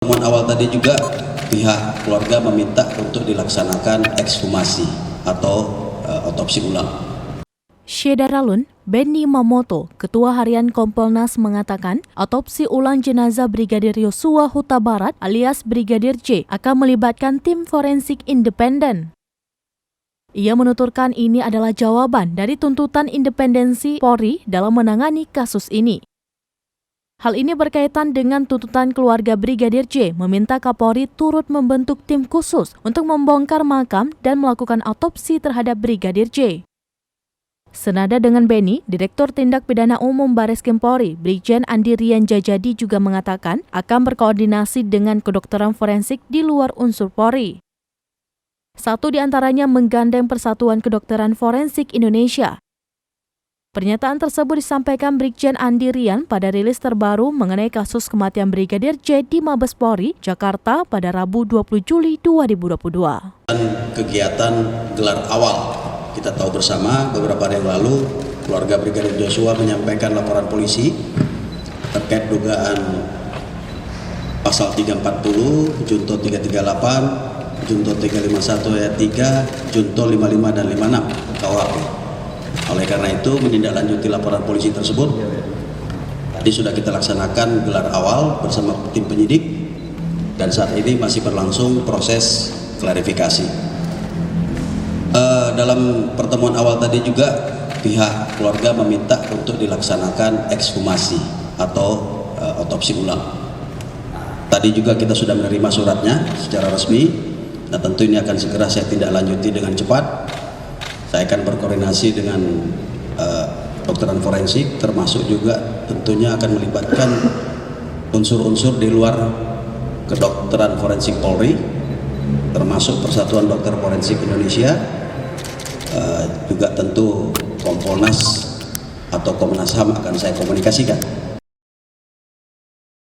Pertemuan awal tadi juga pihak keluarga meminta untuk dilaksanakan ekshumasi atau otopsi ulang. Syedaralun, Benny Mamoto, Ketua Harian Kompolnas mengatakan otopsi ulang jenazah Brigadir Yosua Huta Barat alias Brigadir J akan melibatkan tim forensik independen. Ia menuturkan ini adalah jawaban dari tuntutan independensi Polri dalam menangani kasus ini. Hal ini berkaitan dengan tuntutan keluarga Brigadir J meminta Kapolri turut membentuk tim khusus untuk membongkar makam dan melakukan otopsi terhadap Brigadir J. Senada dengan Benny, Direktur Tindak Pidana Umum Bareskrim Polri, Brigjen Andi Rian Jajadi juga mengatakan akan berkoordinasi dengan kedokteran forensik di luar unsur Polri. Satu di antaranya menggandeng Persatuan Kedokteran Forensik Indonesia. Pernyataan tersebut disampaikan Brigjen Andi Rian pada rilis terbaru mengenai kasus kematian Brigadir J di Mabes Polri, Jakarta pada Rabu 20 Juli 2022. Kegiatan gelar awal, kita tahu bersama beberapa hari yang lalu keluarga Brigadir Joshua menyampaikan laporan polisi terkait dugaan pasal 340, Junto 338, Junto 351 ayat 3, Junto 55 dan 56 KUHP. Oleh karena itu, menindaklanjuti laporan polisi tersebut, tadi sudah kita laksanakan gelar awal bersama tim penyidik dan saat ini masih berlangsung proses klarifikasi. Dalam pertemuan awal tadi juga pihak keluarga meminta untuk dilaksanakan ekshumasi atau otopsi ulang. Tadi juga kita sudah menerima suratnya secara resmi. Nah, tentu ini akan segera saya tindak lanjuti dengan cepat. Saya akan berkoordinasi dengan kedokteran forensik, termasuk juga tentunya akan melibatkan unsur-unsur di luar kedokteran forensik Polri, termasuk Persatuan Dokter Forensik Indonesia, juga tentu Kompolnas atau Komnas HAM akan saya komunikasikan.